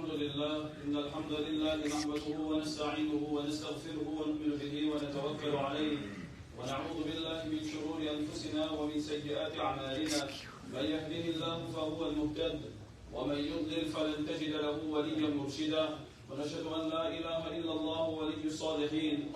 إن الحمد لله نحمده ونستعينه ونستغفره ونؤمن به ونتوكل عليه ونعوذ بالله من شرور أنفسنا ومن سيئات أعمالنا من يهده الله فهو المهتد ومن يضلل فلن تجد له وليا مرشدا ونشهد أن لا إله إلا الله ولي الصالحين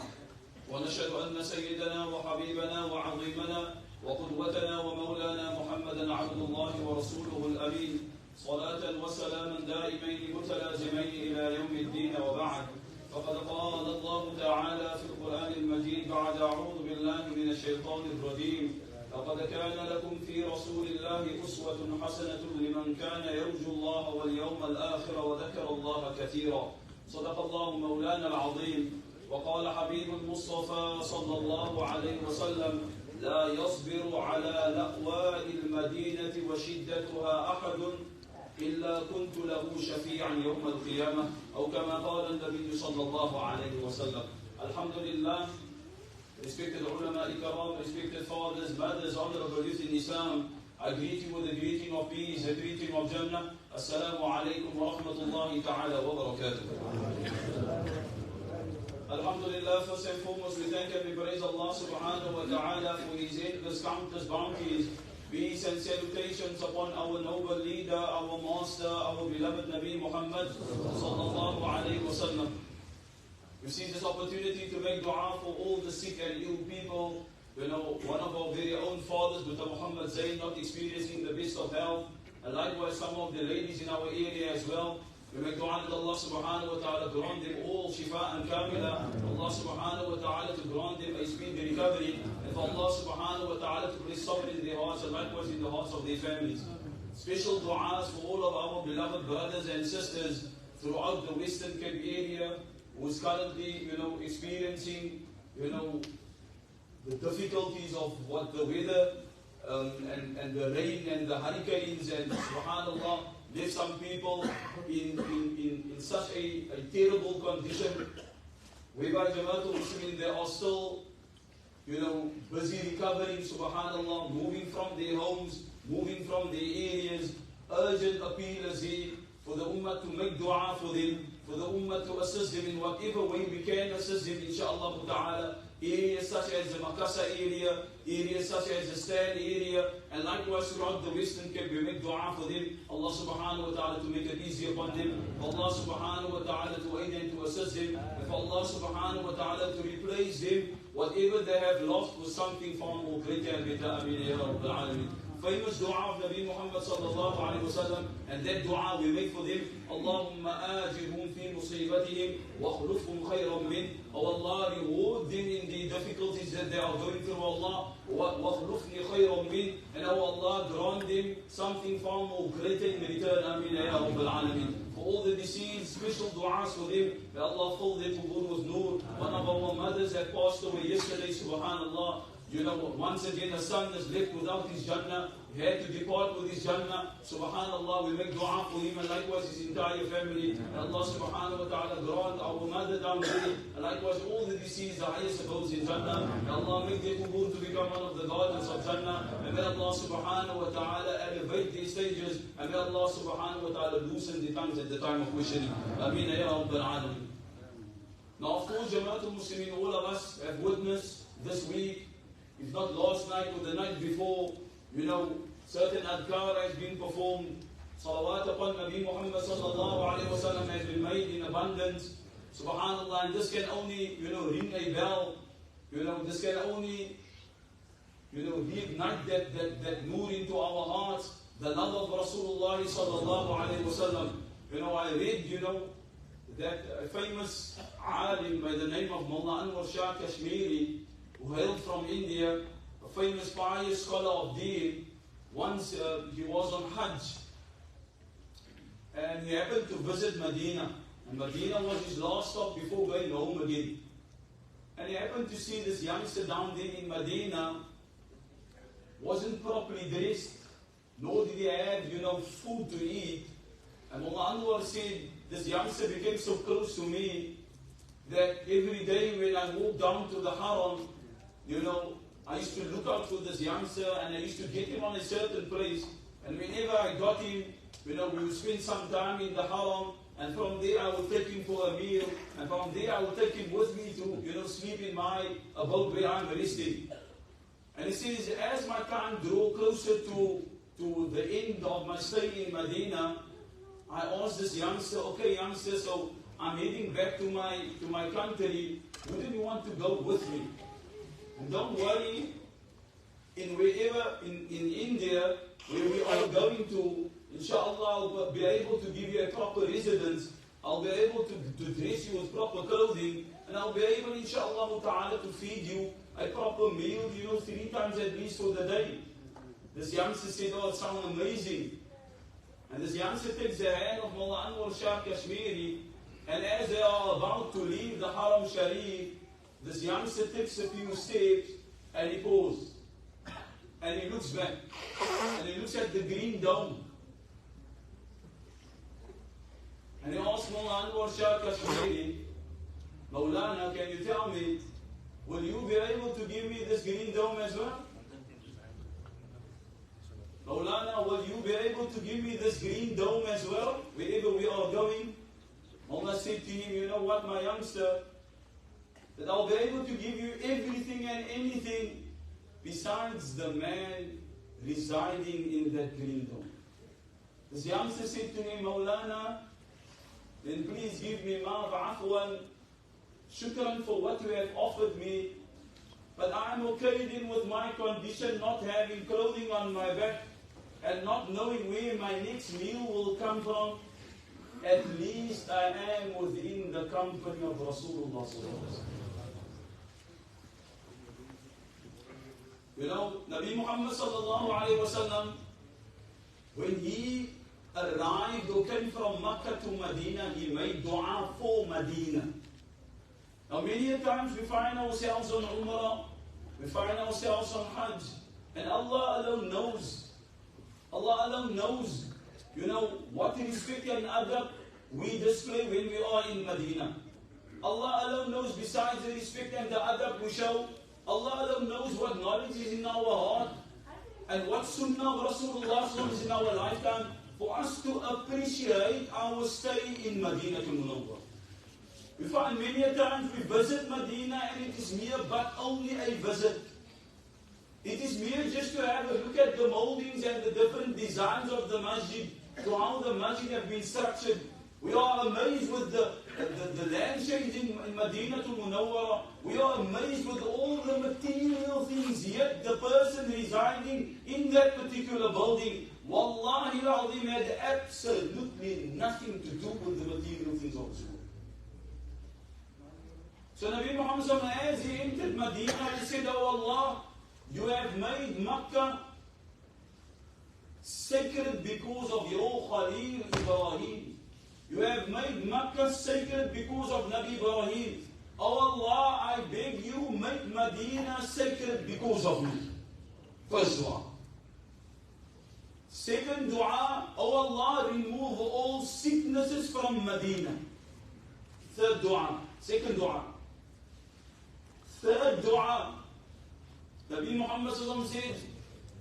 ونشهد أن سيدنا وحبيبنا وعظيمنا وقدوتنا ومولانا محمدا عبد الله ورسوله الأمين صلاة وسلاما دائمين متلازمين إلى يوم الدين وبعد فقد قال الله تعالى في القرآن المجيد بعد أعوذ بالله من الشيطان الرجيم لقد كان لكم في رسول الله أسوة حسنة لمن كان يرجو الله واليوم الآخر وذكر الله كثيرا صدق الله مولانا العظيم وقال حبيب المصطفى صلى الله عليه وسلم لا يصبر على لأواء المدينة وشدتها أحد إلا كنت له شفيعا يوم القيامة أو كما قال النبي صلى الله عليه وسلم. Alhamdulillah, respected ulama ikram, respected fathers, mothers, honorable youth in Islam, I greet you with the greeting of peace, the greeting of Jannah. Assalamu alaikum wa rahmatullahi ta'ala wa barakatuh. Alhamdulillah, first and foremost, we thank and we praise Allah subhanahu wa ta'ala for His endless countless bounties. Peace and salutations upon our noble leader, our master, our beloved Nabi Muhammad sallallahu alayhi wa sallam. We see this opportunity to make dua for all the sick and ill people. You know, one of our very own fathers, Dr. Muhammad Zain, not experiencing the best of health. And likewise some of the ladies in our area as well. We make dua that Allah subhanahu wa ta'ala grant them all shifa and kamila. Allah subhanahu wa ta'ala to grant them a speedy recovery. And for Allah subhanahu wa ta'ala to place sabr in their hearts and likewise in the hearts of their families. Special du'as for all of our beloved brothers and sisters throughout the Western Cape area who is currently, experiencing, the difficulties of what the weather and the rain and the hurricanes and subhanallah left some people in such a terrible condition whereby Jamaatul Muslimin, they are still busy recovering, subhanallah, moving from their homes, moving from their areas. Urgent appeal is here for the ummah to make dua for them, for the ummah to assist them in whatever way we can assist them, inshaAllah ta'ala. Areas such as the Makassa area, areas such as the Stan area, and likewise throughout the Western Cape, we make dua for them. Allah subhanahu wa ta'ala to make it easy upon them. Allah subhanahu wa ta'ala to aid and to assist them. And for Allah subhanahu wa ta'ala to replace them, whatever they have lost with something far more greater and better. Ameen ya Rabbil Alameen. Famous dua of Nabi Muhammad sallallahu alayhi wa sallam, and that dua we make for them. Allahumma ajirhum fi musibatihim wa khulufhum khayran min. Oh Allah, reward them in the difficulties that they are going through, Allah. Wa khulufni khayran min. And oh Allah, grant them something far more greater in return. Ameen ya Rabbil Alameen. For all the deceased, special du'as for them. May Allah fill their qubur with nur. One of our mothers had passed away yesterday, subhanallah. Once again, a son is left without his Jannah. He had to depart with his Jannah. Subhanallah, we make dua for him and likewise his entire family. And Allah subhanahu wa ta'ala grant our mother down there. And likewise all the deceased, the highest abodes in Jannah. And Allah make their qubur to become one of the gardens of Jannah. And may Allah subhanahu wa ta'ala elevate their stages. And may Allah subhanahu wa ta'ala loosen the tongues at the time of questioning. Ameen ya Rabbil Alameen. Now of course, Jamaatul Muslimin, all of us have witnessed this week, if not last night or the night before, certain adhkar has been performed. Salawat upon Nabi Muhammad sallallahu alayhi wa sallam has been made in abundance. Subhanallah, and this can only, ring a bell. This can only, reignite that nur into our hearts, the love of Rasulullah sallallahu alayhi wa sallam. I read, that a famous alim by the name of Mullah Anwar Shah Kashmiri, who hailed from India, a famous pious scholar of Deen. Once he was on Hajj and he happened to visit Medina, and Medina was his last stop before going home again. And he happened to see this youngster down there in Medina, wasn't properly dressed, nor did he have food to eat. And Mullah Anwar said, this youngster became so close to me that every day when I walked down to the Haram, I used to look out for this youngster and I used to get him on a certain place. And whenever I got him, we would spend some time in the Haram And from there I will take him for a meal. And from there I will take him with me to, sleep in my abode where I'm resting. And he says, as my time drew closer to the end of my stay in Medina, I asked this youngster, okay youngster, so I'm heading back to my country. Wouldn't you want to go with me? And don't worry, in India, where we are going to, inshallah, I'll be able to give you a proper residence. I'll be able to dress you with proper clothing. And I'll be able, inshallah ta'ala, to feed you a proper meal, 3 times at least for the day. This youngster said, oh, it sounds amazing. And this youngster takes the hand of Mullah Anwar Shah Kashmiri, and as they are about to leave the Haram Sharif, this youngster takes a few steps, and he pauses. And he looks back, and he looks at the green dome. And he asks Mullah Anwar Shah Kashmiri, Maulana, can you tell me, will you be able to give me this green dome as well? Maulana, will you be able to give me this green dome as well, wherever we are going? Mullah said to him, you know what, my youngster, that I'll be able to give you everything and anything besides the man residing in that green dome. This youngster said to him, Maulana, then please give me ma'af afwan, shukran for what you have offered me, but I'm okay then with my condition, not having clothing on my back, and not knowing where my next meal will come from. At least I am within the company of Rasulullah. Nabi Muhammad sallallahu alayhi wasallam, when he arrived or came from Makkah to Medina, he made dua for Medina. Now many times we find ourselves on Umrah, we find ourselves on Hajj, and Allah alone knows. Allah alone knows, what respect and adab we display when we are in Medina. Allah alone knows, besides the respect and the adab we show, Allah alone knows what knowledge is in our heart and what sunnah of Rasulullah is in our lifetime for us to appreciate our stay in Medina to Munawwar. We find many times we visit Medina and it is mere but only a visit. It is mere just to have a look at the moldings and the different designs of the masjid, to how the masjid have been structured. We are amazed with the lampshades in Medina to Munawwara. We are amazed with all the material things, yet the person residing in that particular building, Wallahi al-Azim, had absolutely nothing to do with the material things of this world. So Nabi Muhammad, as he entered Medina, he said, oh Allah, you have made Makkah sacred because of your Khalil Ibrahim. You have made Makkah sacred because of Nabi Ibrahim. Oh Allah, I beg you, make Medina sacred because of me. First dua. Second dua, oh Allah, remove all sicknesses from Medina. Third dua. Second dua. Third dua. Nabi Muhammad said,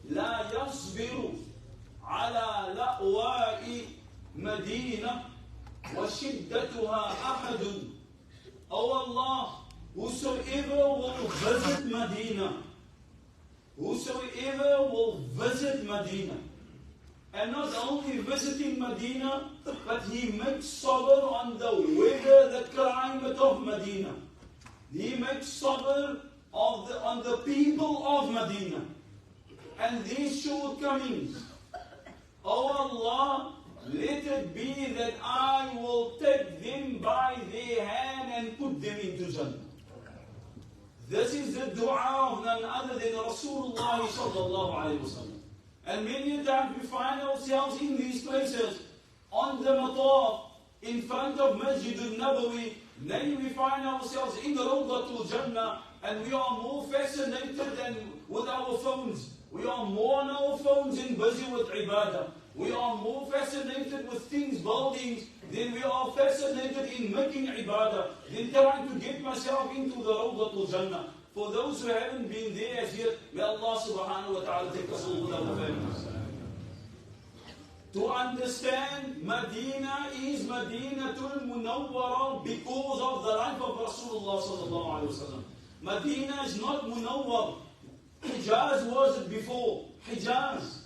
لا يصبر على لأواء مدينة وشدتها أحد. Oh Allah, whosoever will visit Medina, whosoever will visit Medina, and not only visiting Medina, but he makes sabr on the weather, the climate of Medina. He makes sabr on the people of Medina and these shortcomings. Oh Allah, let it be that I will take them by their hand and put them into Jannah. This is the dua of none other than Rasulullah sallallahu alayhi wa sallam. And many times we find ourselves in these places, on the mataf, in front of Masjid al-Nabawi. Then we find ourselves in the Rawdatul Jannah, and we are more fascinated than with our phones. We are more on our phones and busy with ibadah. We are more fascinated with things, buildings, than we are fascinated in making ibadah, than trying to get myself into the Rawdatul Jannah. For those who haven't been there as yet, may Allah subhanahu wa ta'ala take us all with our families. To understand, Medina is Madinatul Munawwara because of the life of Rasulullah sallallahu alaihi wasallam. Medina is not Munawwar. Hijaz was it before. Hijaz.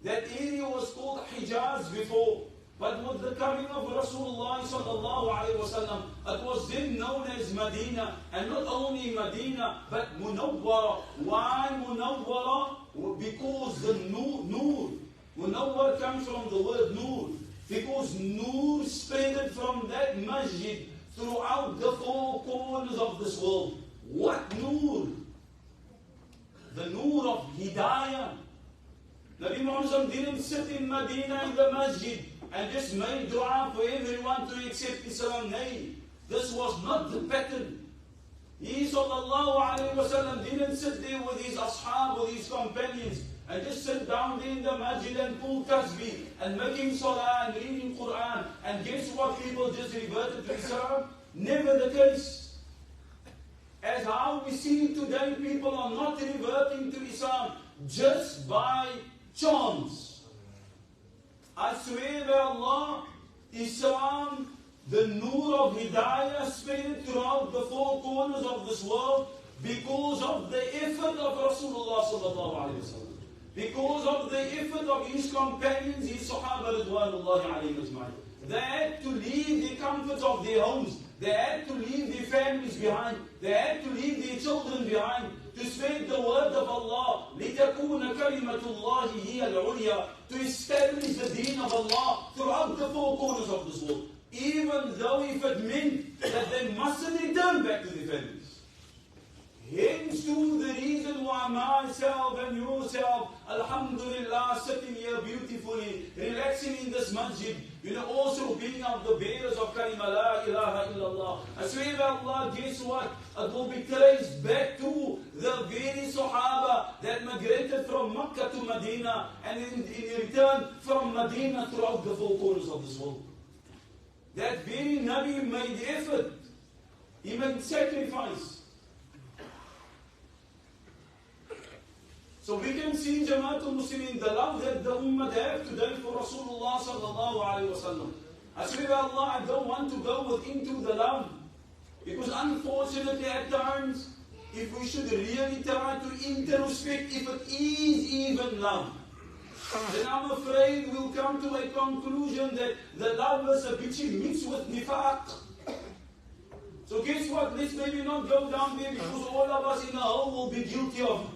That area was called Hijaz before. But with the coming of Rasulullah sallallahu alaihi wasallam, it was then known as Medina. And not only Medina, but Munawwara. Why Munawwara? Because the Nur. Munawwar comes from the word Nur. Because Nur spread from that masjid throughout the four corners of this world. What Nur? The Nur of Hidayah. Nabi Muhammad didn't sit in Medina in the masjid and just made dua for everyone to accept Islam. No, this was not the pattern. He sallallahu alayhi wa sallam didn't sit there with his ashab, with his companions, and just sit down there in the masjid and pull tasbih and making salah and reading Quran. And guess what? People just reverted to Islam. Never the case. As how we see today, people are not reverting to Islam just by chance. I swear by Allah, Islam, the Nur of Hidayah spread throughout the four corners of this world because of the effort of Rasulullah sallallahu alaihi wasallam. Because of the effort of his companions, his Sahaba Ridwanullahi alayhim ajma'in. They had to leave the comforts of their homes. They had to leave their families behind. They had to leave their children behind to spread the word of Allah. لِتَكُونَ كَلِمَةُ اللَّهِ هِيَ الْعُلْيَا. To establish the deen of Allah throughout the four corners of this world. Even though if it meant that they mustn't return back to their families. Hence to the reason why myself and yourself, alhamdulillah, sitting here beautifully, relaxing in this masjid, also being of the bearers of kalima la ilaha illallah. I swear by Allah, guess what? It will be traced back to the very Sahaba that migrated from Makkah to Medina and in return from Medina throughout the four corners of this world. That very Nabi made effort. He made sacrifice. So we can see Jamaatul Muslimin, the love that the Ummah have today for Rasulullah sallallahu alayhi wa sallam. I swear by Allah, I don't want to go into the love. Because unfortunately at times, if we should really try to introspect if it is even love, then I'm afraid we'll come to a conclusion that the love is a bit mixed with nifaq. So guess what? Let's maybe not go down there because all of us in a whole will be guilty of it.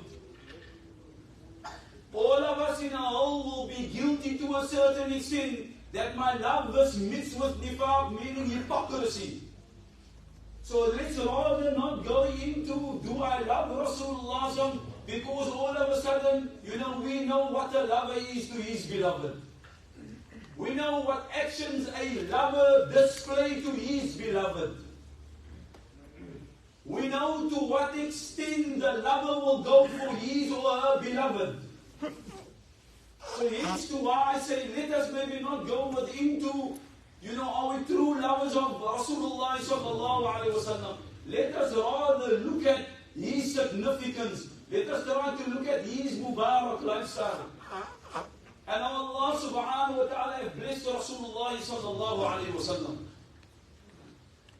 All of us in a whole will be guilty to a certain extent that my love is mixed with nifaq, meaning hypocrisy. So let's rather not go into do I love Rasulullah because all of a sudden, we know what a lover is to his beloved. We know what actions a lover displays to his beloved. We know to what extent the lover will go for his or her beloved. So hence to why I say, let us maybe not go into, are we true lovers of Rasulullah sallallahu alaihi wasallam? Let us rather look at his significance. Let us try to look at his Mubarak lifestyle. And Allah subhanahu wa ta'ala have blessed Rasulullah sallallahu alaihi wasallam.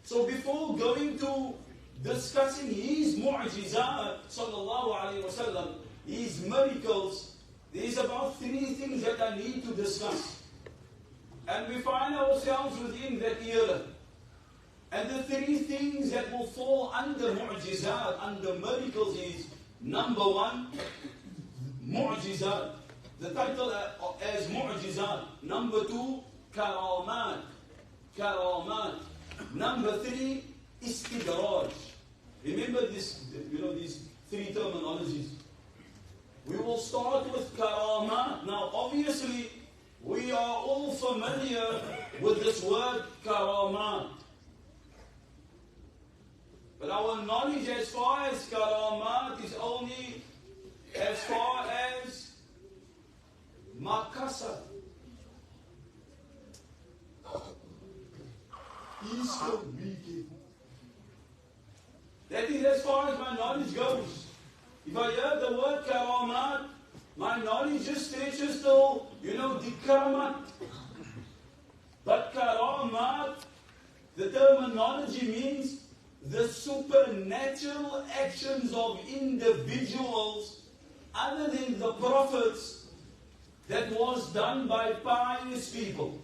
So before going to discussing his mu'jizat sallallahu alaihi wasallam, his miracles, there is about 3 things that I need to discuss. And we find ourselves within that era. And the 3 things that will fall under mu'jizat, under miracles is, number 1, mu'jizat. The title as mu'jizat. Number 2, karamat. Karamat. Number 3, istidraj. Remember this, these 3 terminologies. We will start with karamat. Now obviously, we are all familiar with this word karamat. But our knowledge as far as karamat is only as far as makasa. That is as far as my knowledge goes. If I hear the word karamat, my knowledge just stretches till, karamat. But karamat, the terminology means the supernatural actions of individuals other than the prophets that was done by pious people.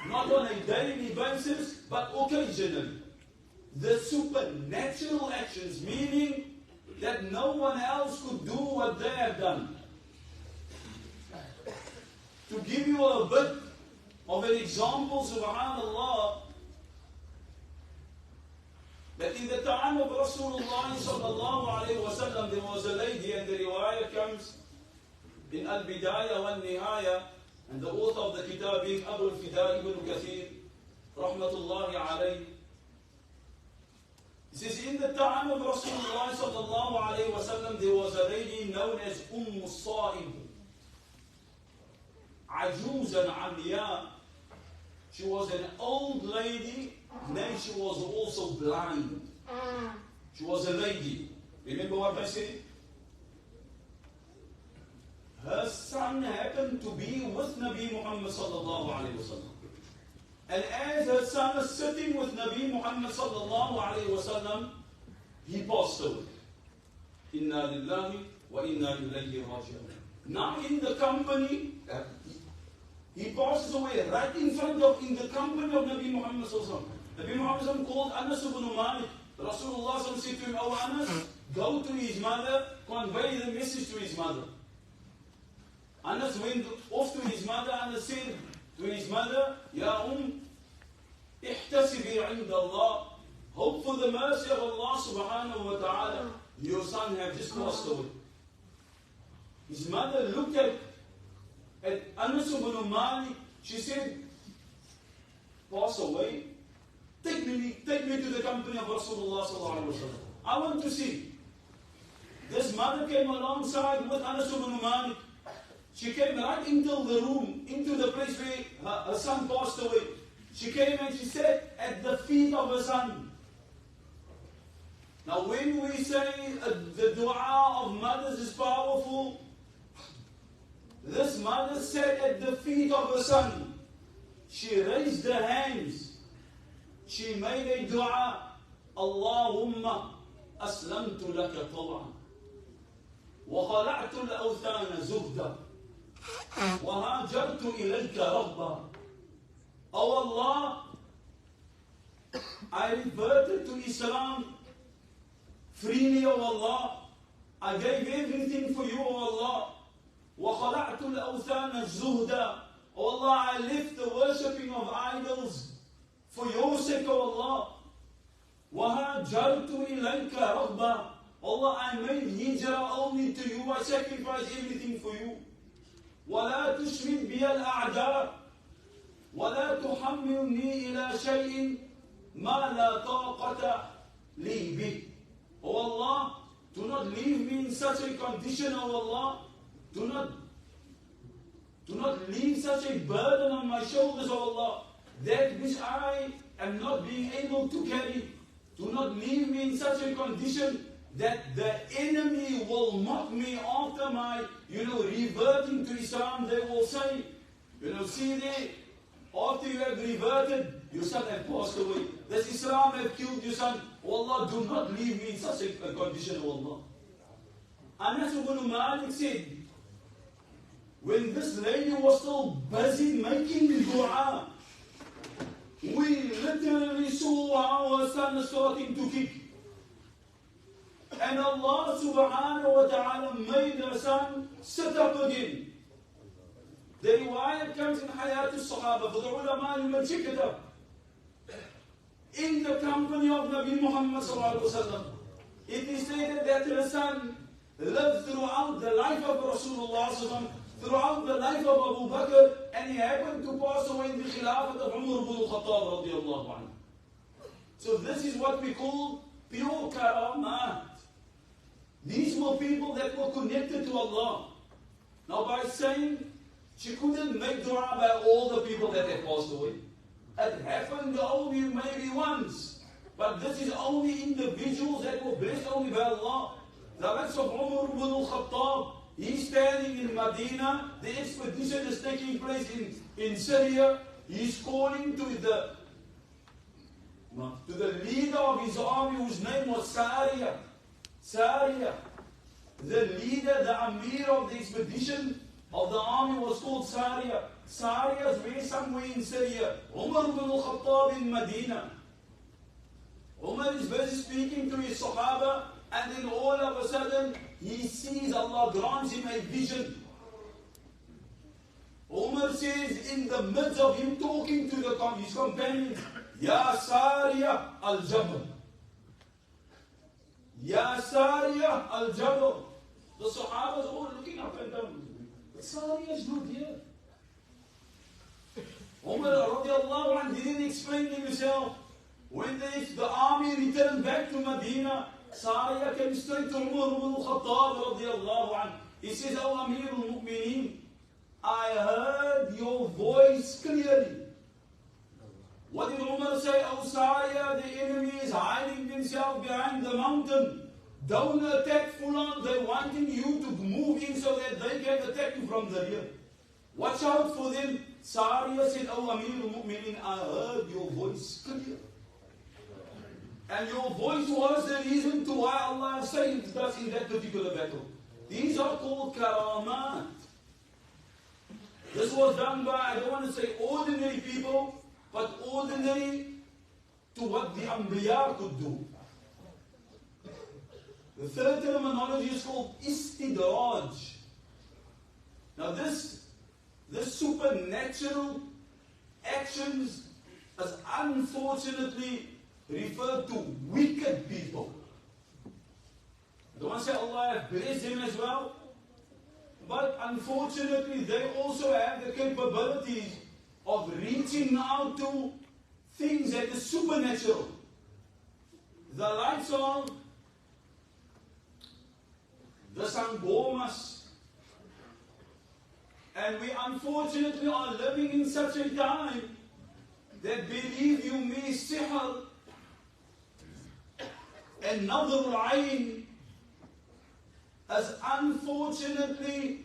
Not on a daily basis, but occasionally. The supernatural actions, meaning that no one else could do what they have done. To give you a bit of an example, subhanallah, that in the time of Rasulullah sallallahu alayhi wa sallam, there was a lady, and the riwayah comes in Al-Bidayah wal-Nihaya, and the author of the kitab being Abu al-Fida ibn Kathir, rahmatullahi alayhi. He says, in the time of Rasulullah sallallahu alayhi wa sallam, there was a lady known as Sa'ib. Ajuzan Amya. She was an old lady, and she was also blind. She was a lady. Remember what I said? Her son happened to be with Nabi Muhammad sallallahu alayhi wa sallam. And as her son is sitting with Nabi Muhammad sallallahu alayhi wa sallam, he passed away. Inna lillahi wa inna ilayhi raji'un. Now in the company, he passes away right in the company of Nabi Muhammad sallallahu alayhi wa sallam. Nabi Muhammad sallallahu called Anas ibn Malik. Rasulullah sallallahu said to him, "Oh Anas, go to his mother, convey the message to his mother." Anas went off to his mother and said to his mother, "Ya احتسبي عند الله. Hope for the mercy of Allah subhanahu wa ta'ala. Your son have just passed away." His mother looked at Anas ibn Malik. She said, "Pass away? Take me to the company of Rasulullah sallallahu alaihi wasallam. I want to see." This mother came alongside with Anas ibn Malik. She came right into the room, into the place where her son passed away. She came and she sat at the feet of her son. Now when we say the dua of mothers is powerful, this mother sat at the feet of her son. She raised her hands. She made a dua. Allahumma aslamtu laka taw'an wa khala'tu al-awthana zuhda wa hajartu ilayka raghba. Oh Allah, I reverted to Islam freely, oh Allah. I gave everything for you, oh Allah. وَخَلَعْتُ الْأَوْثَانَ الزُّهْدَ. Oh Allah, I left the worshipping of idols for your sake, oh Allah. وَهَاجَرْتُ إِلَيْكَ رَغْبًا. Allah, I made hijrah only to you. I sacrificed everything for you. وَلَا تُشْمِدْ بِيَ الْأَعْدَاءِ وَلَا تُحَمِّلْنِي إِلَى شَيْءٍ مَا لَا طَاقَةَ لِي بِهِ. Oh Allah, do not leave me in such a condition, oh Allah. Do not leave such a burden on my shoulders, oh Allah, that which I am not being able to carry. Do not leave me in such a condition that the enemy will mock me after my, reverting to Islam. They will say, see there, after you have reverted, your son has passed away. Does Islam have killed your son? Oh Allah, do not leave me in such a condition, oh Allah. Anas ibn Malik said, when this lady was still busy making dua, we literally saw our son starting to kick. And Allah subhanahu wa ta'ala made her son sit up again. The riwayat comes in Hayat al-Sahaba, for the ulama, you may check it up. In the company of Nabi Muhammad sallallahu alaihi wasallam, it is stated that her son lived throughout the life of Rasulullah sallallahu alaihi wasallam, throughout the life of Abu Bakr, and he happened to pass away in the Khilafat of Umar ibn al-Khattab radiyallahu anhu. So this is what we call pure karamat. These were people that were connected to Allah. Now by saying she couldn't make dua by all the people that had passed away. It happened only maybe once. But this is only individuals that were blessed only by Allah. The likes of Umar ibn al-Khattab, He's standing in Medina. The expedition is taking place in Syria. He's calling to the leader of his army, whose name was Saria. Saria. The leader, the Amir of the expedition of the army was called Saria. Saria is way somewhere in Syria. Umar ibn al-Khattab in Medina. Umar is busy speaking to his Sahaba, and then all of a sudden he sees Allah grants him a vision. Umar says in the midst of him talking to his companions, Ya Saria al-Jabal. Ya Saria al-Jabal. The Sahabas all looking up and down. But Saria is not here. Umar radiallahu anhu didn't explain to himself. When the army returned back to Medina, Saria came straight to Umar ibn al-Khattab radiallahu anhu. He says, O Amir al-Mu'mineen, I heard your voice clearly. What did Umar say? Oh Saria, the enemy is hiding himself behind the mountain. Don't attack Fulan. They're wanting you to move in so that they can attack you from the rear. Watch out for them. Saria said, Oh Amir al-Mu'mineen, I heard your voice clear. And your voice was the reason to why Allah saved us in that particular battle. These are called karamat. This was done by, I don't want to say ordinary people, but ordinary to what the Anbiya could do. The third terminology is called istidraj. Now this supernatural actions is unfortunately referred to wicked people. I don't want to say Allah has blessed them as well, but unfortunately they also have the capabilities of reaching out to things that are supernatural. The likes of the Sangomas. And we unfortunately are living in such a time that, believe you me, sihr and nadr al-ayn is unfortunately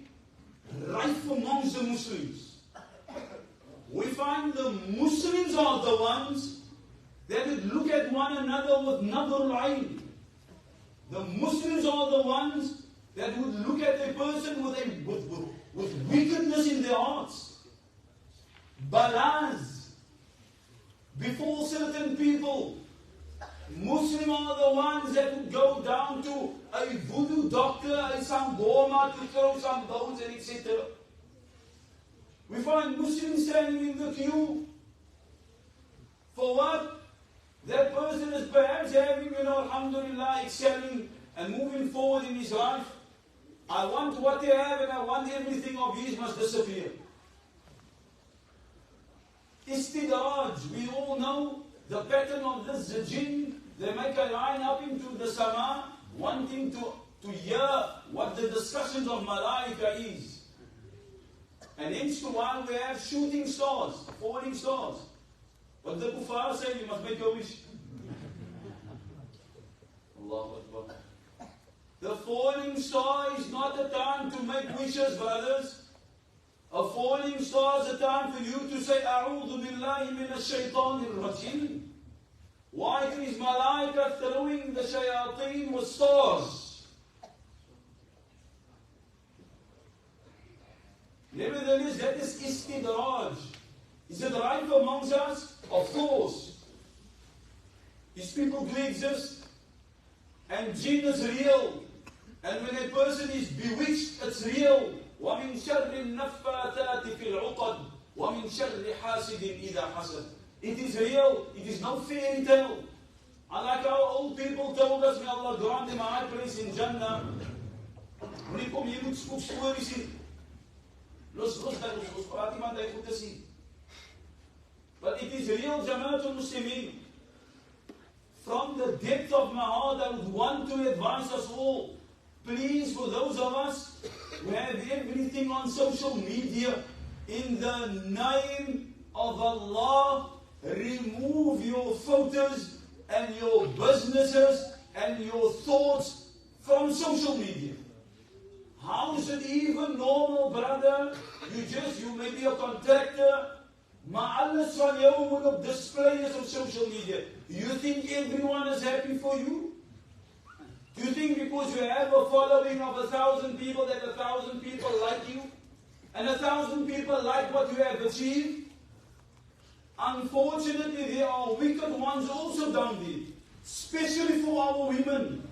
rife amongst the Muslims. We find the Muslims are the ones that would look at one another with nadr al-ayn. The Muslims are the ones that would look at a person with wickedness in their hearts. Balas. Before certain people, Muslims are the ones that would go down to a voodoo doctor, a sangoma to throw some bones and etc. We find Muslims standing in the queue. For what? That person is perhaps having, alhamdulillah, excelling and moving forward in his life. I want what they have and I want everything of his must disappear. Istidraj, we all know the pattern of this, the jinn. They make a line up into the sama, wanting to hear what the discussions of malaika is. And hence to why we have shooting stars, falling stars. But the kuffar say you must make a wish. Allahu Akbar. The falling star is not a time to make wishes, brothers. A falling star is a time for you to say, A'udhu billahi minash shaitanir rajim. Why is malaika throwing the shayateen with stars? Nevertheless, that is istidraj. Is it right amongst us? Of course. These people do exist. And jinn is real. And when a person is bewitched, it's real. وَمِن شَرِّ النَّفَّاثَاتِ فِي الْعُقَدِ وَمِن شَرِّ حَاسِدٍ إِذَا حَسَدٍ. It is real. It is no fairy tale. Unlike our old people told us, may Allah grant them a high place in Jannah. When you come, you moet spook stories zien. Los praat iemand hy goed te sien. But it is real, Jamaatul Muslimin. From the depth of my heart, I would want to advise us all. Please, for those of us who have everything on social media, in the name of Allah, remove your photos and your businesses and your thoughts from social media. How is it even normal, brother? You may be a contractor. Maar alles van jou moet op display is op social media. You think everyone is happy for you? Do you think because you have a following of 1,000 people that 1,000 people like you? And 1,000 people like what you have achieved? Unfortunately, there are wicked ones also down there. Especially for our women.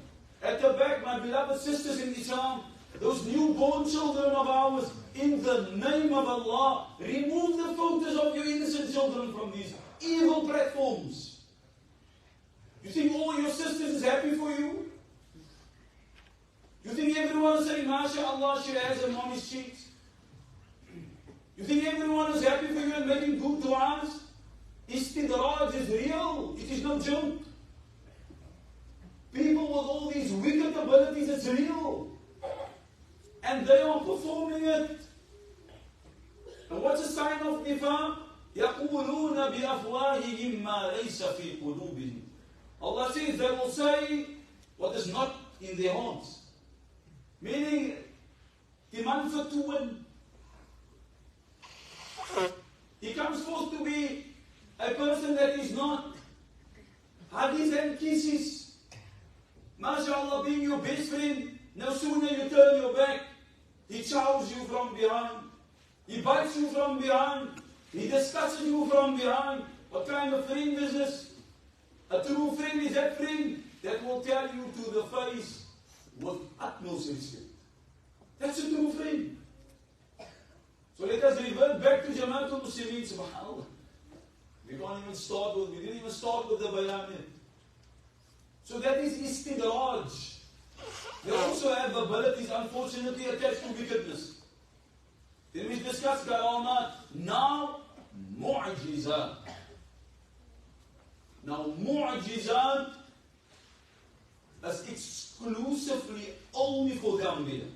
At the back, my beloved sisters in Islam, those newborn children of ours, in the name of Allah, remove the photos of your innocent children from these evil platforms. You think all your sisters is happy for you? You think everyone is saying, MashaAllah, she has a mommy's cheeks? You think everyone is happy for you and making good du'as? Istidraj is real. It is no joke. People with all these wicked abilities, it's real. And they are performing it. And what's a sign of nifaq? يَقُولُونَ بِأَفْوَاهِهِمْ مَا لَيْسَ فِي قُلُوبِهِمْ. Allah says they will say what is not in their hearts. Meaning, die man vertoon. He comes forth to be a person that is not. Huggies and kisses. MashaAllah, being your best friend. No sooner you turn your back, he chows you from behind. He bites you from behind. He discusses you from behind. What kind of friend is this? A true friend is that friend that will tell you to the face with utmost respect. That's a true friend. So let us revert back to Jamaatul Muslimin, subhanAllah. We didn't even start with the bayan yet. So that is istidraj. They also have abilities, unfortunately, attached to wickedness. Then we discuss karamat. Now, mu'jizat. Now, mu'jizat is exclusively only for the Anbiya.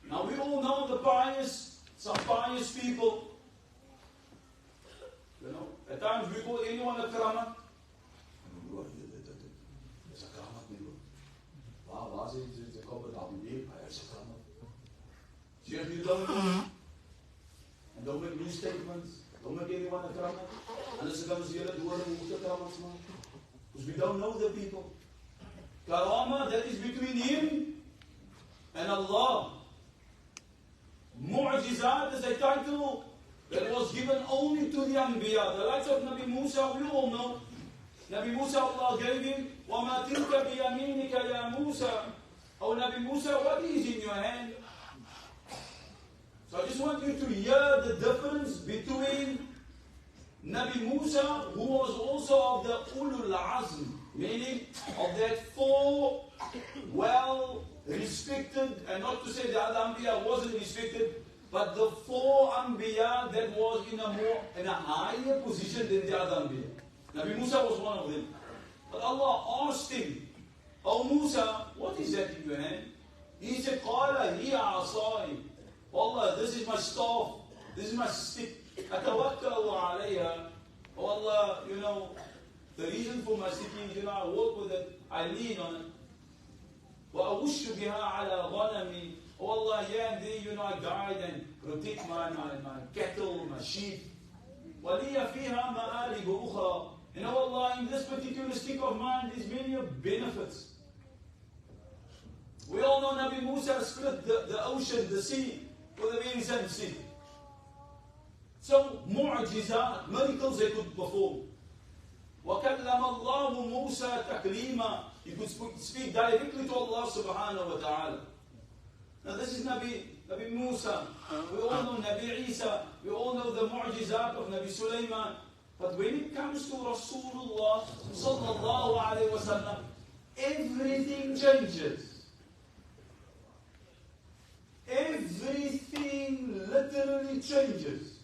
Now, we all know the pious, some pious people. You know, at times we call anyone a karamat. You don't know. And don't make new statements. Don't make anyone a karamat. Unless it comes here, do a karamat. Because we don't know the people. Karama, that is between him and Allah. Mu'jizat is a title that was given only to the Anbiya. The likes of Nabi Musa, we all know. Nabi Musa, Allah gave him, وَمَا تِلْكَ بِيَمِينِكَ يَا Musa. Oh Nabi Musa, what is in your hand? So I just want you to hear the difference between Nabi Musa, who was also of the Ulul Azm, meaning of that four well-respected, and not to say the other Anbiya wasn't respected, but the four Anbiya that was in a higher position than the other Anbiya. Nabi Musa was one of them. But Allah asked him, "Oh Musa, what is that in your hand?" He said, قَالَ هِيَ عَصَائِ. Allah, this is my staff, this is my stick. أَتَوَكَّلُ عَلَيْهَا. Oh Allah, you know, the reason for my stick is, I work with it, I lean on it. وَأَوُشُّ بِهَا عَلَى غَنَمِي. Oh Allah, yeah, and there, I guide and protect my cattle, my sheep. وَلِيَ فِيهَا مَآرِبُ أُخْرَى. And oh Allah, in this particular stick of mine, there's many benefits. We all know Nabi Musa split the ocean, the sea, with a very same sea. So, mu'jizat, miracles they could perform. وَكَلَّمَ اللَّهُ مُوسَى تَكْلِيمًا. He could speak directly to Allah subhanahu wa ta'ala. Now this is Nabi Musa. We all know Nabi Isa. We all know the mu'jizat of Nabi Sulaiman. But when it comes to Rasulullah sallallahu alayhi wa sallam, everything changes. Everything literally changes.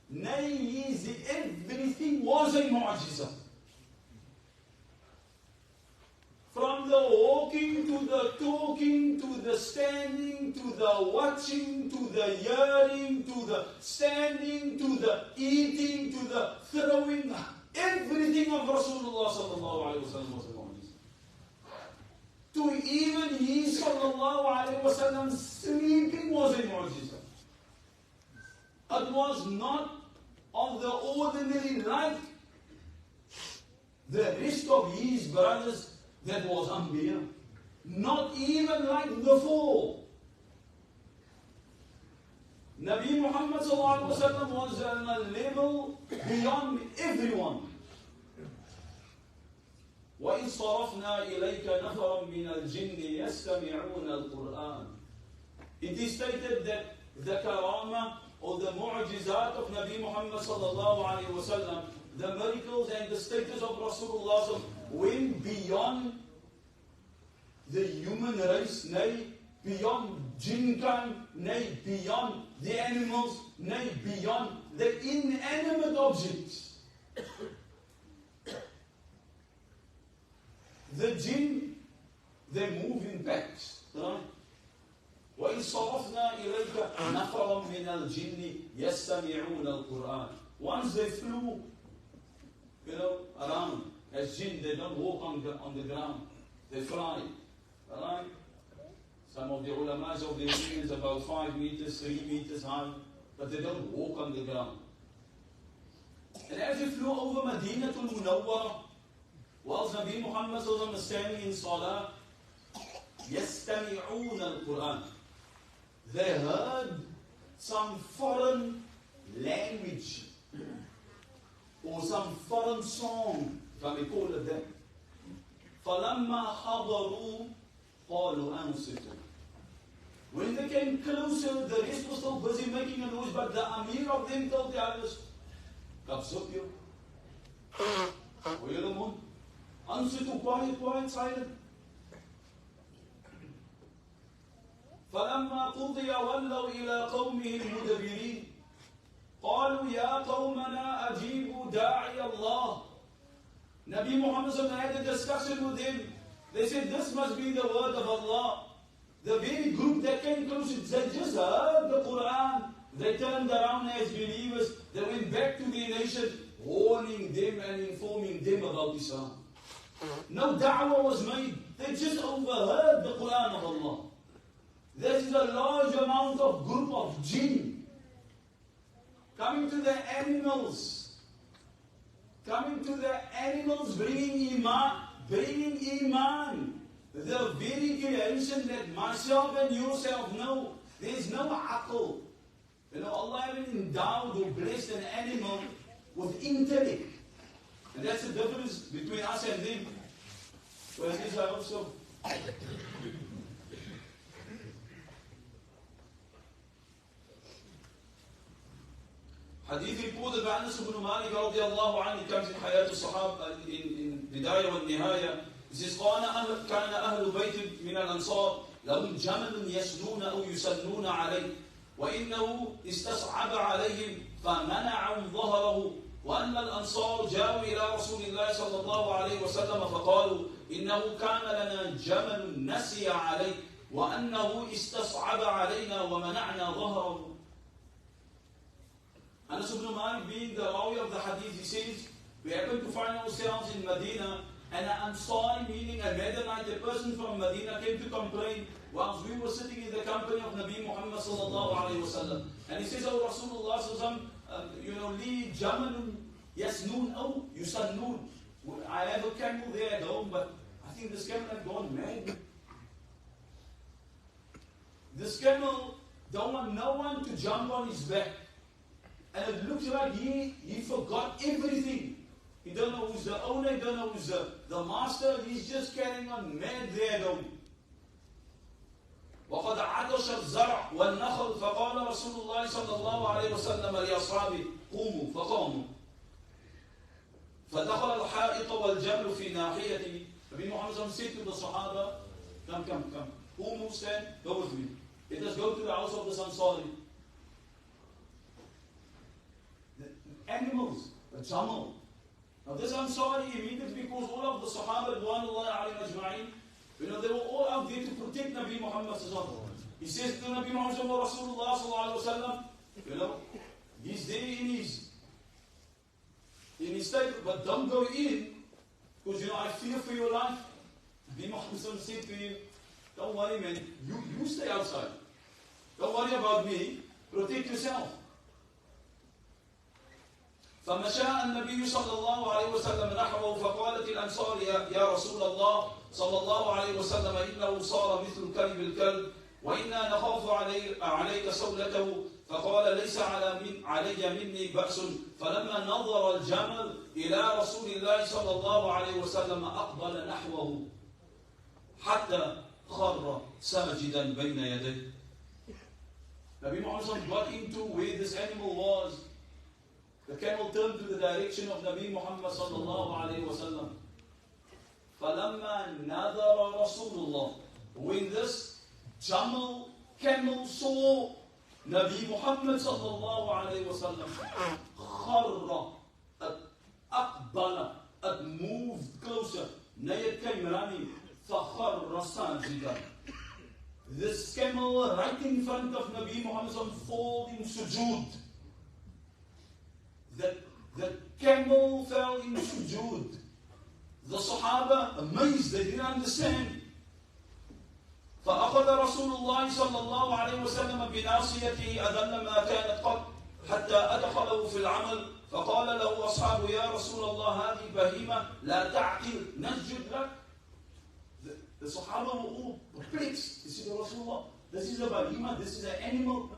Nay, everything was a mu'jiza. From the walking, to the talking, to the standing, to the watching, to the hearing, to the standing, to the eating, to the throwing, everything of Rasulullah sallallahu alayhi wa sallam was a mu'jiza. To even he sallallahu alayhi wa sallam sleeping was a mu'jiza. It was not of the ordinary like the rest of his brothers that was Anbiya. Not even like the four. Nabi Muhammad sallallahu alaihi wasallam was on a level beyond everyone. وَإِذْ صَرَفْنَا إِلَيْكَ نَفَرًا مِنَ الْجِنِّ يَسْتَمِعُونَ الْقُرْآنَ. It is stated that the karama or the mu'jizat of Nabi Muhammad sallallahu alaihi wasallam, the miracles and the status of Rasulullah went beyond the human race, nay, beyond jinkan, nay, beyond the animals, nay, beyond the inanimate objects. The jinn, they move in packs, right? وَإِنْ صَرَفْنَا إِلَيْكَ نَفَرًا مِنَ الْجِنِّ يَسْتَمِعُونَ الْقُرْآنِ. Once they flew, around as jinn, they don't walk on the ground, they fly, right? Some of the ulamas of the opinions about 5 meters, 3 meters high, but they don't walk on the ground. And as they flew over Madinatul Munawwara, whilst Nabi Muhammad was standing in Salah, يَسْتَمِعُونَ الْقُرْآنِ. They heard some foreign language or some foreign song, if I may call it that. فَلَمَّا حَضَرُوا قَالُوا أَنصِتُوا. When they came closer, the rest was still busy making a noise, but the Amir of them told the others, "Kapsuk you. Ansitu, quiet, silent." فَلَمَّا قُضِيَ وَلَّوْا إِلَىٰ قَوْمِهِمْ مُدْبِرِينَ قَالُوا يَا قَوْمَنَا أَجِيبُوا دَاعِيَ اللَّهِ. Nabi Muhammad had a discussion with them. They said, this must be the word of Allah. The very group that came close, they just heard the Quran. They turned around as believers. They went back to their nation, warning them and informing them about Islam. No da'wah was made. They just overheard the Quran of Allah. There is a large amount of group of jinn coming to the animals. Bringing iman. The very creation that myself and yourself know. There is no aql. Allah haven't endowed or blessed an animal with intellect. And that's the difference between us and them. Well, it is also. Hadith reported by Anas ibn Malik radiallahu anhu, comes in Hayat al-Sahab in Bidayah wa Nihaya. It says, كان أهل بيت من الأنصار لهم جمل يسنون أو يسنون عليه وإنه استصعب عليهم فمنعهم ظهره وأن الأنصار جاءوا إلى رسول الله صلى الله عليه وسلم فقالوا إنه كان لنا جمل نسي عليه وأنه استصعب علينا ومنعنا ظهره. Anas ibn Malik, being the rawi of the hadith, he says, we happened to find ourselves in Medina, and an Ansari, meaning a Medinite, a person from Medina, came to complain whilst we were sitting in the company of Nabi Muhammad sallallahu alayhi wa sallam. And he says, "Oh Rasulullah sallallahu alayhi wa sallam, li jamalun yasnoon, oh, yusanoon. I have a camel there at home, but I think this camel has gone mad. This camel don't want no one to jump on his back. And it looks like he forgot everything. He don't know who's the owner, he don't know who's the master. He's just carrying on mad there though. وقد عطش الزرع والنخل فقال رسول الله صلى الله عليه وسلم لأصحابه قوموا فقاموا فدخل الحائط والجمل في ناحيته. Nabi Muhammad said to the Sahaba, come. قوموا, stand, go with me. Let us go to the house of the Ansari. Animals, the jamal. Now this Ansari, immediately, because all of the Sahaba, they were all out there to protect Nabi Muhammad. He says to Nabi Muhammad, Rasulullah, he's there in his state, but don't go in, because I fear for your life. Nabi Muhammad said to him, don't worry man, you stay outside. Don't worry about me, protect yourself. فمشى النبي صلى الله عليه وسلم نحوه فقالت الأنصار يا رسول الله صلى الله عليه وسلم إنه صار مثل كلب الكلب وإنا نخاف عليك سولته فقال ليس علي مني بأس فلما نظر الجمل إلى رسول الله صلى الله عليه وسلم أقبل نحوه حتى خر ساجدا بين يديه. Nabi Muhammad got into where this animal was. The camel turned to the direction of Nabi Muhammad sallallahu alayhi wa sallam. فَلَمَّا نَذَرَ رَسُولُ اللَّهِ. When this camel saw Nabi Muhammad sallallahu alayhi wa sallam, خَرَّ, أَقْبَلَ, it moved closer. It came running. فَخَرَّ سَاجِدًا. This camel right in front of Nabi Muhammad fall in sujood. The camel fell in sujood. The Sahaba amazed, they didn't understand. فأخذ رسول الله صلى الله عليه وسلم بناصيته أذل ما كانت قط حتى أدخله في العمل فقال له أصحابه يا رسول الله هذه بهيمة لا تعقل نسجد لك. The Sahaba were all perplexed. They said, Rasulullah, this is a bahima, this is an animal,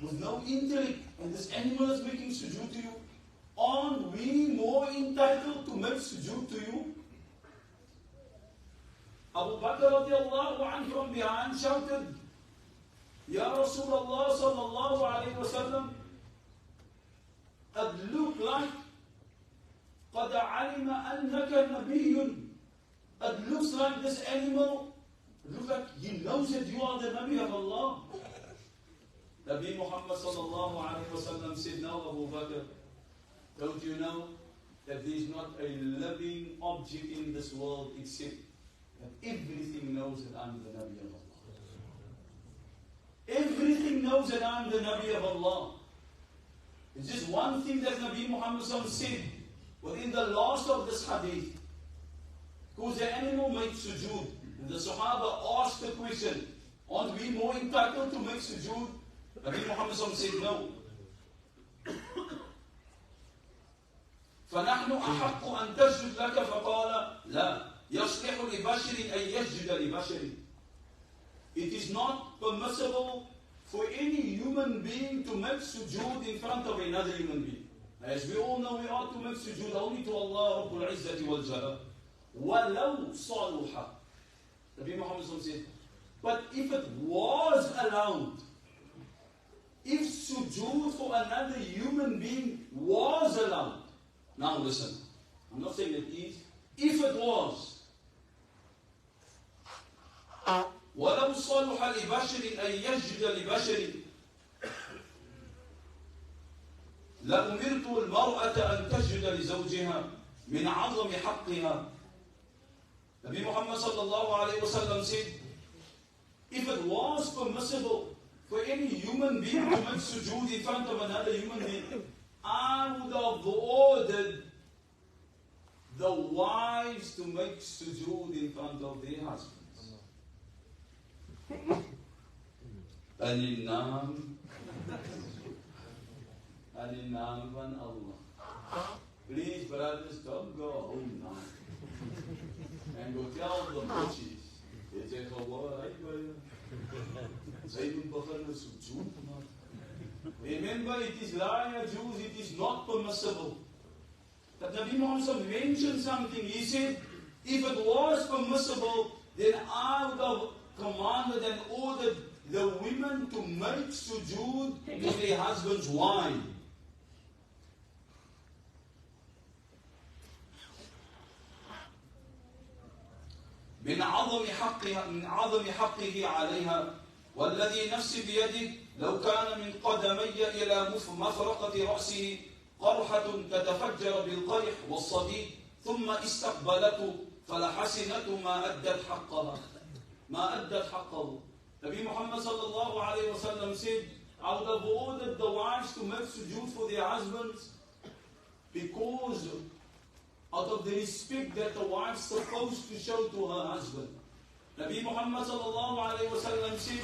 with no intellect, and this animal is making sujood to you. Aren't we more entitled to make sujood to you? Abu Bakr radiallahu anhu from behind shouted, Ya Rasulullah sallallahu alayhi wa sallam, it looked like قَدْ عَلِمَ أَنَّكَ نَبِيٌّ. It looks like this animal, it looks like he knows that you are the Nabi of Allah. Nabi Muhammad sallallahu alayhi wa sallam said, no Abu Bakr, don't you know that there is not a living object in this world except that everything knows that I'm the Nabi of Allah. Everything knows that I'm the Nabi of Allah. It's just one thing that Nabi Muhammad said within the last of this hadith. Because the animal made sujood. And the Sahaba asked the question, aren't we more entitled to make sujood? Nabi Muhammad said no. فَنَحْنُ أَحَقُّ أَن تَسْجُدْ لَكَ فَقَالَ لَا يَصْلِحُ لِبَشَرٍ أَن يَسْجُدَ لِبَشَرٍ. It is not permissible for any human being to make sujood in front of another human being. As we all know, we ought to make sujood only to Allah Rabbul Izzati wal Jalal. وَلَوْ صَالُحَ. Nabi Muhammad said, but if it was allowed, if sujood for another human being was allowed, now listen, I'm not saying it is, if it was, وَلَوْ صَالُحَ لِبَشَرٍ أَن يَسْجُدَ لِبَشَرٍ لَأُمِرْتُ الْمَرْأَةَ أَن تَسْجُدَ لِزَوْجِهَا مِنْ عَظَمِ حَقِّهَا. Nabi Muhammad sallallahu alayhi wa sallam said, if it was permissible for any human being to make sujood in front of another human being, I would have ordered the wives to make sujood in front of their husbands. Al-Inam van Allah. Please, brothers, don't go home now and go tell the butchies. They say, remember, it is liar Jews, it is not permissible. That Nabi Muhammad mentioned something. He said, if it was permissible, then I would have commanded and ordered the women to make sujood to their husband's wife. من عظم حقه عليها والذي نفسي بيده لو كان من قدمي إلى مفرقة رأسه قرحة تتفجر بالقيح والصديد ثم استقبلته فلحسنته ما أدت حقه. Nabi Muhammad sallallahu alayhi wa sallam said, I would have ordered the wives to make sujood for their husbands because out of the respect that the wife's supposed to show to her husband. Nabi Muhammad sallallahu alayhi wa sallam said,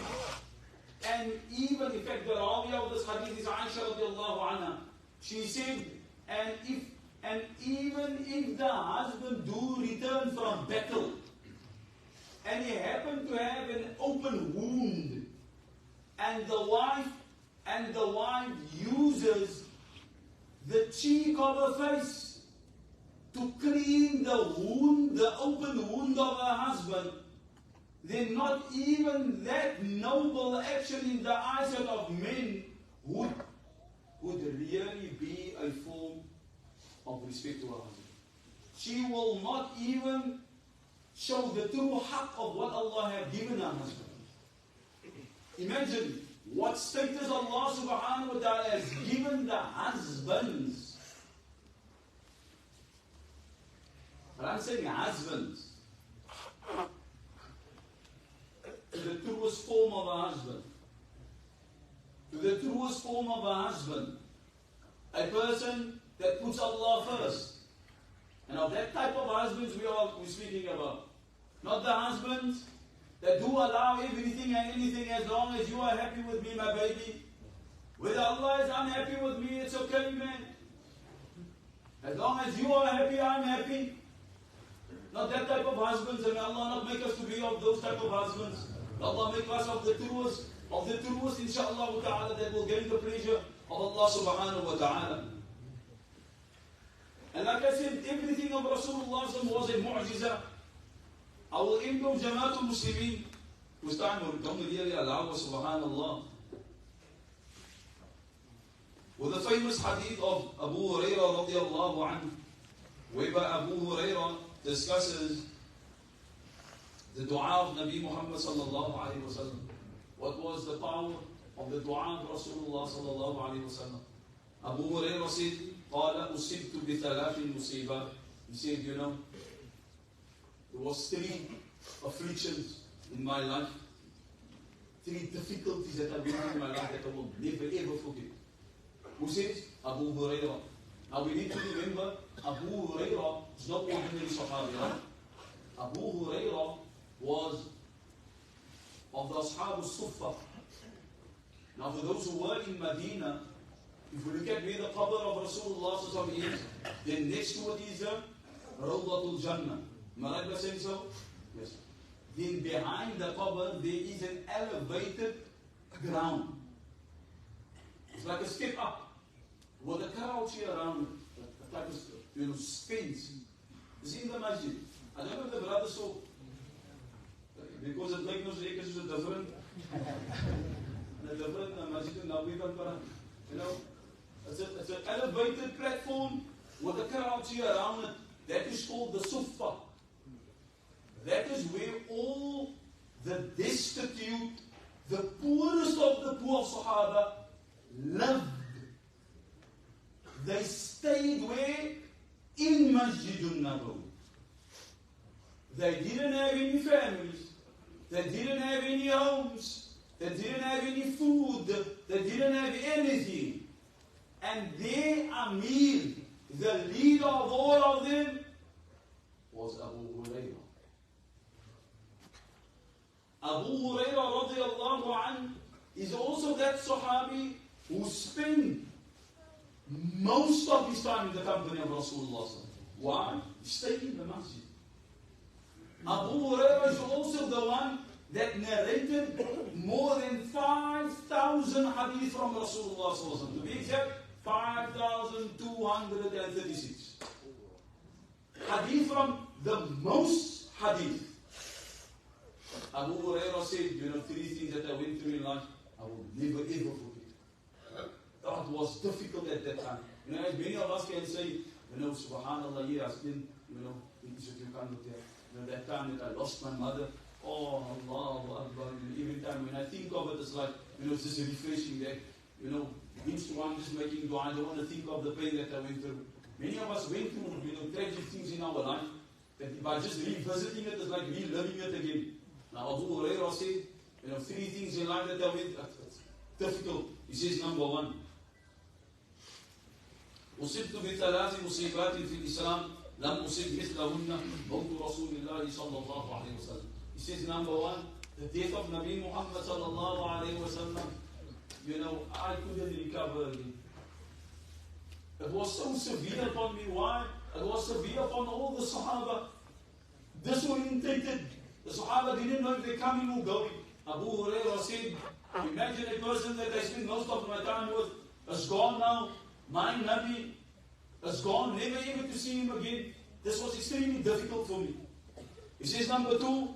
and even, in fact, the Rawi of this hadith is Aisha radiallahu anha. She said, and even if the husband do return from battle, and he happened to have an open wound, and the wife uses the cheek of her face to clean the wound, the open wound of her husband, then not even that noble action in the eyes of men would really be a form of respect to her husband. She will not even show the true haqq of what Allah has given her husband. Imagine what status Allah subhanahu wa ta'ala has given the husbands. But I'm saying husbands. To the truest form of a husband. To the truest form of a husband. A person that puts Allah first. And of that type of husbands we're speaking about. Not the husbands that do allow everything and anything as long as you are happy with me, my baby. Whether Allah is unhappy with me, it's okay, man. As long as you are happy, I'm happy. Not that type of husbands, and may Allah not make us to be of those type of husbands. Allah make us of the truest, inshaAllah ta'ala, that will gain the pleasure of Allah subhanahu wa ta'ala. And like I said, everything of Rasulullah was a mu'jiza. I will end of Jamaatul Muslimin, whose time don't really allow us, subhanallah. With the famous hadith of Abu Hurairah radiallahu anhu, whereby Abu Hurairah discusses the dua of Nabi Muhammad sallallahu alayhi wa sallam. What was the power of the dua of Rasulullah sallallahu alayhi wa sallam? Abu Hurairah said, قَالَ أُصِبْتُ بِثَلَاثٍ مُصِيبَةٍ. He said, there was 3 afflictions in my life. 3 difficulties that I went through in my life that I will never ever forget. Who says? Abu Hurairah. Now we need to remember, Abu Hurairah is not ordinary Sahabi. Right? Abu Hurairah was of the Ashab al-Suffah. Now for those who were in Medina, if we look at where the qabr of Rasulullah is, then next to it is the Rawdatul Jannah. Am I right by saying so? Yes. Then behind the qabr there is an elevated ground. It's like a step up with a crowd here around it. A type of fence. It's in the masjid. I don't know if the brother saw, because it makes no sense, it's a different masjid in Nabi Bakara. It's an elevated platform with a crowd here around it. That is called the Suffah. That is where all the destitute, the poorest of the poor Sahaba lived. They stayed where? In Masjidun Nabawi. They didn't have any families. They didn't have any homes. They didn't have any food. They didn't have anything. And their Amir, the leader of all of them, was Abu Hurairah. Abu Hurairah radiallahu anhu is also that Sahabi who spent most of his time in the company of Rasulullah. Why? He stayed in the masjid. Abu Hurairah is also the one that narrated more than 5,000 hadith from Rasulullah. To be exact, 5,236. Hadith from the most hadith. Abu Hurairah said, 3 things that I went through in life, I will never ever forget. That was difficult at that time. As many of us can say, subhanallah, yeah, I spent, that time that I lost my mother. Oh, Allahu Akbar. Every time when I think of it, it's like, it's just refreshing that, means to I'm just making dua. I don't want to think of the pain that I went through. Many of us went through, tragic things in our life, that by just revisiting it, it's like reliving it again. Now, Abu Hurairah said, 3 things in life that I went through, it's difficult. He says, number 1, أصبت بثلاث مصيبات في الإسلام لم أصب مثلهن موت رسول الله صلى الله عليه وسلم. He says, number one, the death of Nabi Muhammad sallallahu alayhi wa sallam, I couldn't recover again. It was so severe upon me. Why? It was severe upon all the Sahaba. Disorientated. The Sahaba didn't know if they're coming or going. Abu Hurairah said, imagine a person that I spend most of my time with is gone now. My Nabi is gone, never ever to see him again. This was extremely difficult for me. He says, number two,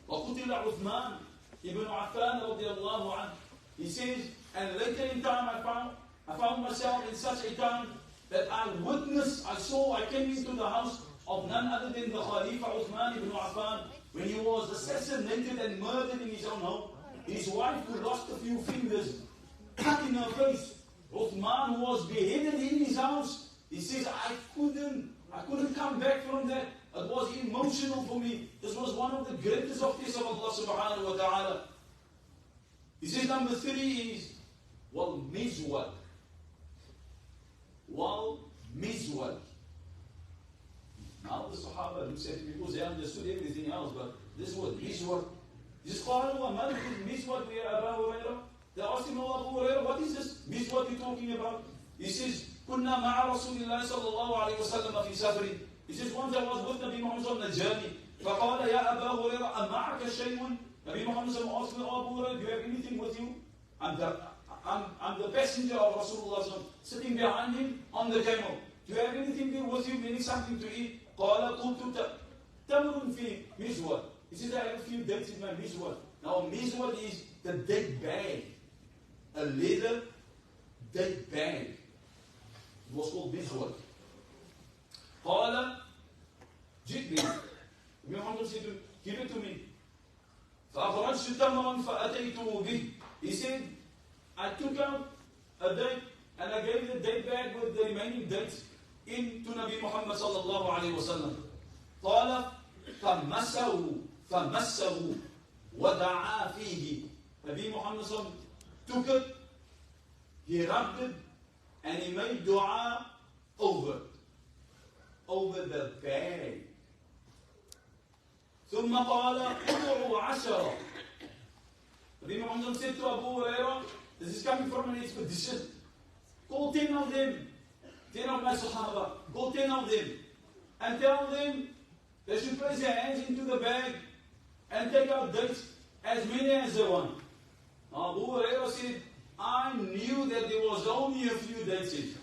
وَقُتِلَ عُثْمَانِ ibn Affan radiallahu anhu. He says, and later in time I found myself in such a time that I came into the house of none other than the Khalifa Uthman ibn Affan when he was assassinated and murdered in his own home. His wife, who lost a few fingers, cut in her face. Uthman was beheaded in his house. He says, I couldn't come back from that. It was emotional for me. This was one of the greatest of tests of Allah subhanahu wa ta'ala. He says, number three is, Mizwad. Mizwad. Now the Sahaba looks at me because they understood everything else, but this word, Mizwad. He says, Mizwad ya Abu Hurairah. They asked him, Abu Hurairah, what is this? Mizwad you're talking about? He says, كنا مع رسول الله صلى الله عليه وسلم في سفر. He says, once I was with Nabi Muhammad on a journey. فقال يا أبا هريرة أمعك شيء? Nabi Muhammad asked me, Abu Hurairah, do you have anything with you? I'm the passenger of Rasulullah sitting behind him on the camel. Do you have anything with you, meaning something to eat? قال قلت تمر في مزود. He says, I have a few dates in my mizwad. Now mizwad is the date bag. A leather date bag. It was called mizwad. قال جئ به. Muhammad said, give it to me. فأخرجت تمرا فأتيته به. He said, I took out a date and I gave the date bag with the remaining dates into Nabi Muhammad sallallahu alayhi wa sallam. قال فمسه ودعا فيه. Nabi Muhammad took it, he rubbed it, and he made dua over the bag. ثم قال ادعوا عشرة. Nabi Muhammad said to Abu Hurairah, this is coming from an expedition. Call 10 of them, 10 of my Sahaba, call 10 of them, and tell them they should place their hands into the bag and take out dates as many as they want. Abu Hurairah said, I knew that there was only a few dates in.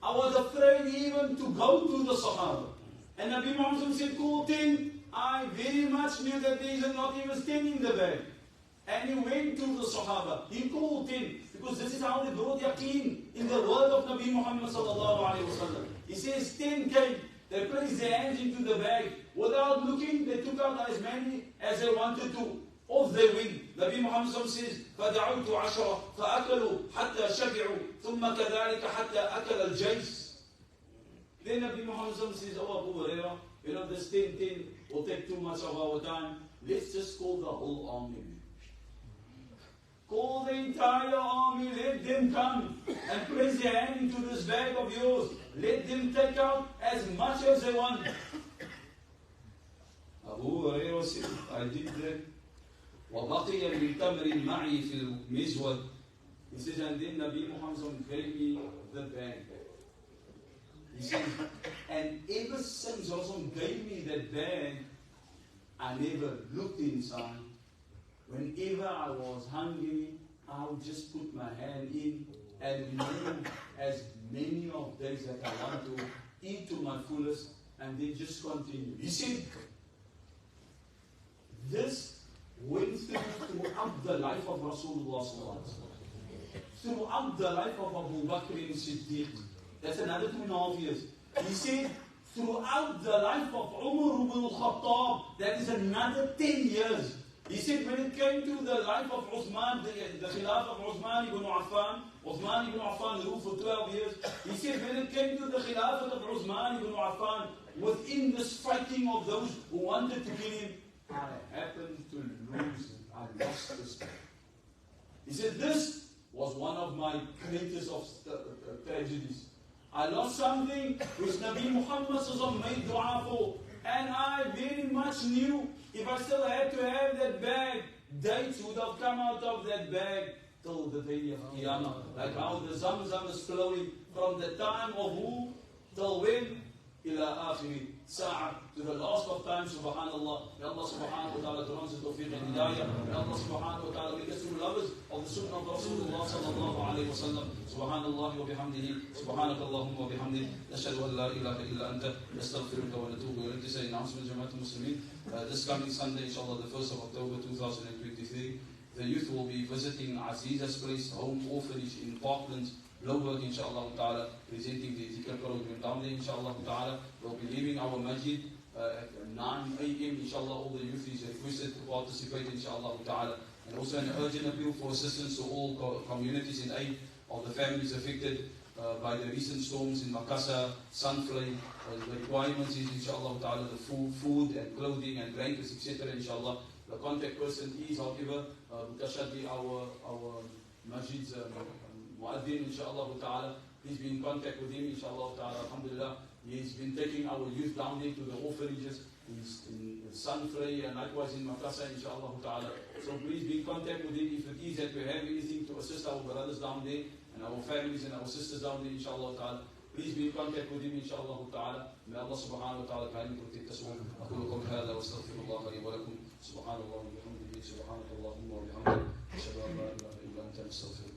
I was afraid even to go to the Sahaba. And Nabi Muhammad said, call 10. I very much knew that there is not even 10 in the bag. And he went to the Sahaba. He called 10. Because this is how they brought yaqeen in the word of Nabi Muhammad sallallahu alayhi wa sallam. He says 10 came. They placed their hands into the bag. Without looking, they took out as many as they wanted to. Off they went. Nabi Muhammad says, فَدَعُوتُ عَشَرًا فَأَكَلُوا حَتَّى شَبِعُوا ثُمَّ كَذَلِكَ حَتَّى أَكَلَ الْجَيْسِ. Then Nabi Muhammad says, oh Abu Hurairah, this 10 will take too much of our time. Let's just call the whole army. Call the entire army, let them come and place their hand into this bag of yours. Let them take out as much as they want. Abu Hurairah said, I did that. وَبَقِيَ مِنْ تَمْرٍ مَعِي فِي الْمِزْوَدِ. He says, and then Nabi Muhammad gave me the bag. He says, and ever since Rasul gave me that bag, I never looked inside. Whenever I was hungry, I would just put my hand in and remove as many of days that I want to eat to my fullest, and then just continue. He said, this went throughout the life of Rasulullah sallallahu alaihi wasallam. Throughout the life of Abu Bakr and Siddiq. That's another 2.5 years. He said, throughout the life of Umar ibn al-Khattab, that is another 10 years. He said, when it came to the life of Uthman, the Khilaf of Uthman ibn Affan ruled for 12 years. He said, when it came to the Khilafat of Uthman ibn Affan, within this fighting of those who wanted to kill him, I happened to lose, I lost this battle. He said, this was one of my greatest of tragedies. I lost something which Nabi Muhammad made dua for. And I very much knew if I still had to have that bag, dates would have come out of that bag till the day of Qiyamah. Like how the Zamzam is flowing from the time of who till when? Ila akhiri sa'a, to the last of time, subhanallah. May Allah subhanahu wa ta'ala grant us tawfiq and hidayah. May Allah subhanahu wa ta'ala make us true lovers of the sunnah of Rasulullah sallallahu alayhi wa sallam. Subhanallah wa bihamdihi, subhanakallahumma wa bihamdihi, nashhadu an la ilaha illa anta, nastaghfiruka wa natubu ilayk. To say announcement, Jama'at Muslimin, this coming Sunday, inshallah, the 1st of October 2023, the youth will be visiting Aziza's place, home orphanage in Parklands, Lower, inshallah ta'ala, presenting the dhikr program down there, inshallah ta'ala. We'll be leaving our masjid at 9 a.m. inshallah. All the youth is requested to participate, inshallah ta'ala. And also an urgent appeal for assistance to all communities in aid of the families affected by the recent storms in Makassar, Sunflame. The requirements is, inshallah ta'ala, the food and clothing and blankets, etc. inshallah. The contact person is, however, Mutashaddi, our masjid's Mu'adhin, inshallah ta'ala. Please be in contact with him, inshallah ta'ala. Alhamdulillah, he's been taking our youth down there to the orphanages. He's in Sunflay and likewise in Makassar, inshallah ta'ala. So please be in contact with him if it is that we have anything to assist our brothers down there and our families and our sisters down there, inshallah ta'ala. Please be in contact with him, inshallah ta'ala. May Allah subhanahu wa ta'ala kindly protect us all. أقول قولي هذا وأستغفر الله لي ولكم. سبحان الله وبحمده سبحانك اللهم وبحمدك أشهد أن لا إله إلا أنت نستغفرك.